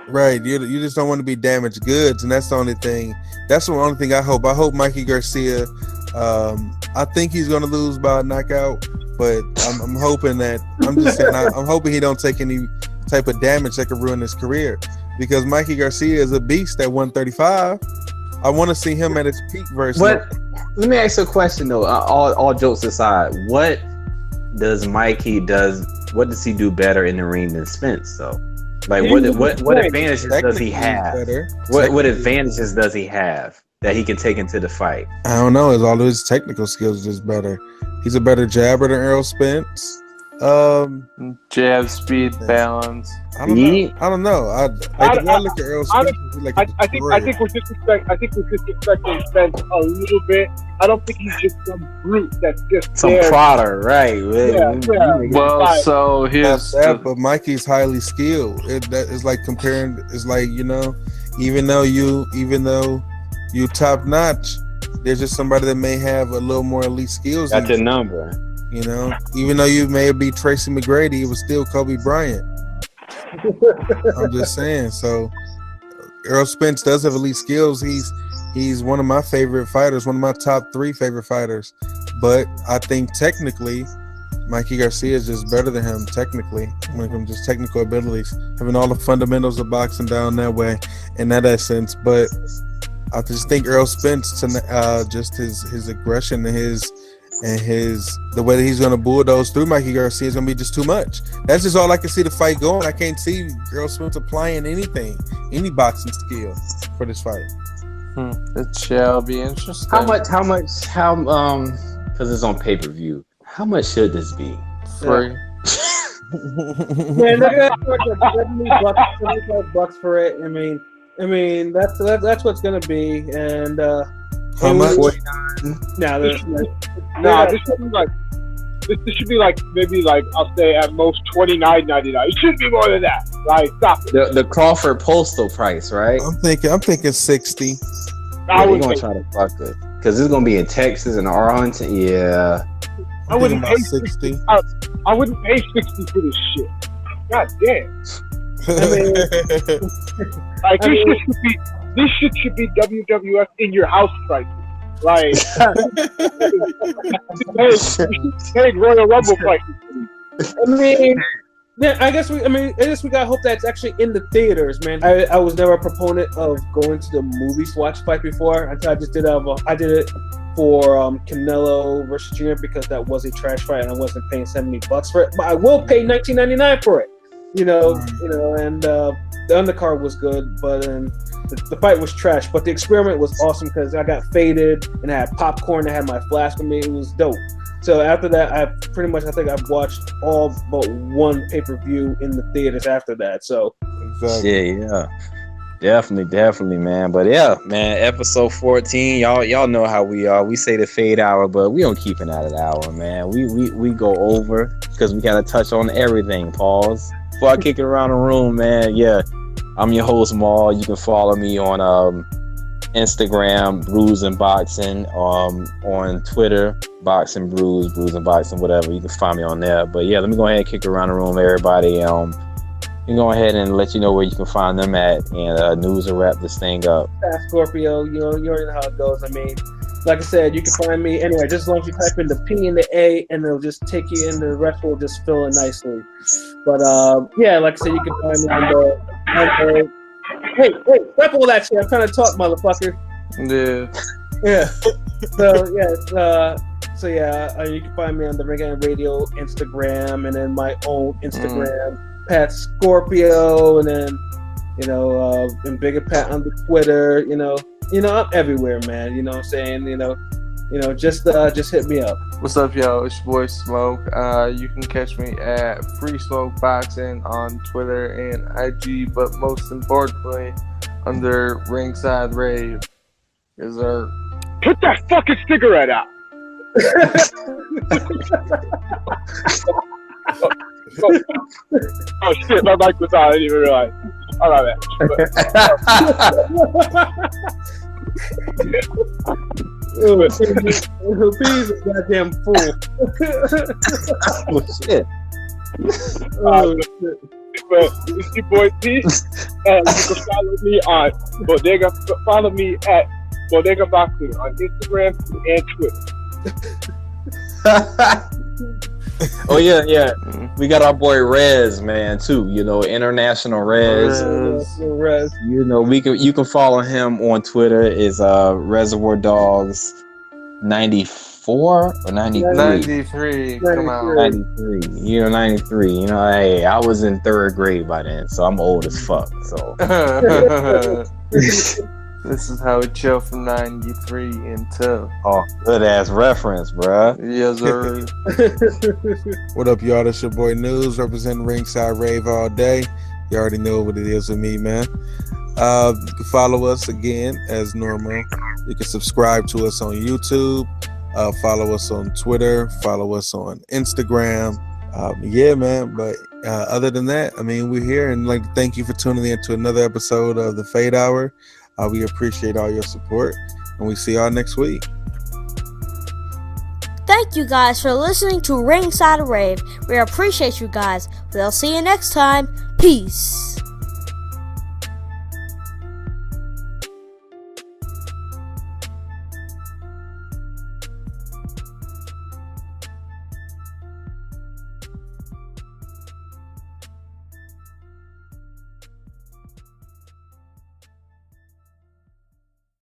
Right, you just don't want to be damaged goods, and that's the only thing. That's the only thing I hope. I hope Mikey Garcia. I think he's going to lose by a knockout, but I'm hoping that. I'm just saying. I'm hoping he don't take any type of damage that could ruin his career, because Mikey Garcia is a beast at 135. I want to see him at his peak versus. Let me ask you a question though. All jokes aside, what does he do better in the ring than Spence though? Like what advantages does he have? What advantages does he have that he can take into the fight? I don't know. All of his technical skills just better. He's a better jabber than Errol Spence. Jab, speed, balance. I don't know. I look at Errol Spence. I think we're disrespecting Spence a little bit. I don't think he's just some brute that's just some there. prodder, right? Yeah. Well, so here's but Mikey's highly skilled. It's like comparing. It's like even though you top notch, there's just somebody that may have a little more elite skills. Got your number. Even though you may be Tracy McGrady, it was still Kobe Bryant. I'm just saying. So Errol Spence does have elite skills. He's one of my favorite fighters, one of my top 3 favorite fighters. But I think technically, Mikey Garcia is just better than him technically when it comes to technical abilities, having all the fundamentals of boxing down that way, in that essence. But I just think Errol Spence, just his aggression and the way that he's going to bulldoze through Mikey Garcia is going to be just too much. That's just all I can see the fight going. I can't see Errol Spence applying any boxing skill for this fight. It shall be interesting. How much? Because it's on pay-per-view. How much should this be? Free. Man, they're gonna charge $75 for it. I mean, that's what's gonna be. And how much? 49. This should be like maybe like I'll say at most $29.99. It should be more than that. Like stop it. The Crawford postal price, right? I'm thinking 60. We're gonna try to fuck it because it's gonna be in Texas and Arlington. Yeah, I wouldn't pay 60. I wouldn't pay 60 for this shit. God damn. Like this shit should be WWF in your house price. Like, take Royal Rumble prices. I guess we gotta hope that's actually in the theaters, man. I was never a proponent of going to the movies to watch fight before until I just did it for Canelo versus Junior because that was a trash fight and I wasn't paying $70 for it. But I will pay $19.99 for it. And the undercard was good, but the fight was trash. But the experiment was awesome because I got faded and I had popcorn. I had my flask with me. It was dope. So after that, I think I've watched all but one pay-per-view in the theaters after that. So exactly. Yeah. Definitely, man. But yeah, man, episode 14, y'all know how we are. We say the fade hour, but we don't keep it out of the hour, man. We go over because we gotta touch on everything. Pause. Before I kick it around the room, man. Yeah, I'm your host, Maul. You can follow me on Instagram, Brews and Boxing, on Twitter, Boxing Brews, Brews and Boxing, whatever. You can find me on there. But yeah, let me go ahead and kick it around the room, everybody. And go ahead and let you know where you can find them at, and Newzz will wrap this thing up. Scorpio, you already know how it goes. I mean, like I said, you can find me anywhere. Just as long as you type in the P and the A, and it'll just take you in. The rest will just fill in nicely. But yeah, like I said, you can find me on the. Hey, stop all that shit! I'm trying to talk, motherfucker. Yeah. So you can find me on the Ring Radio Instagram, and then my own Instagram. Pat Scorpio, and then and Bigger Pat on the Twitter. I'm everywhere, man. You know what I'm saying? Just hit me up. What's up, yo? It's your boy Smoke. You can catch me at Free Smoke Boxing on Twitter and IG, but most importantly, under Ringside Rave. Is there? Put that fucking cigarette out. Oh shit, my mic was on. I didn't even realize. All right, man. He's a goddamn fool. Oh, shit. But it's your boy P, and you can follow me on Bodega. Follow me at Bodega Boxing on Instagram and Twitter. Oh yeah. We got our boy Rez, man, too. You know, International Rez. You know, you can follow him on Twitter. Is Reservoir Dogs 94 or 93? 93. Come on. 93. You know, 93. You know, hey, I was in 3rd grade by then, so I'm old as fuck. So this is how we chill from 93 until. Oh, good ass reference, bruh. Yes, sir. What up, y'all? That's your boy Newzz, representing Ringside Rave all day. You already know what it is with me, man. You can follow us again as normal. You can subscribe to us on YouTube. Follow us on Twitter. Follow us on Instagram. Yeah, man. But other than that, I mean, we're here, and like to thank you for tuning in to another episode of the Fade Hour. We appreciate all your support, and we see y'all next week. Thank you guys for listening to Ringside Rave. We appreciate you guys. We'll see you next time. Peace.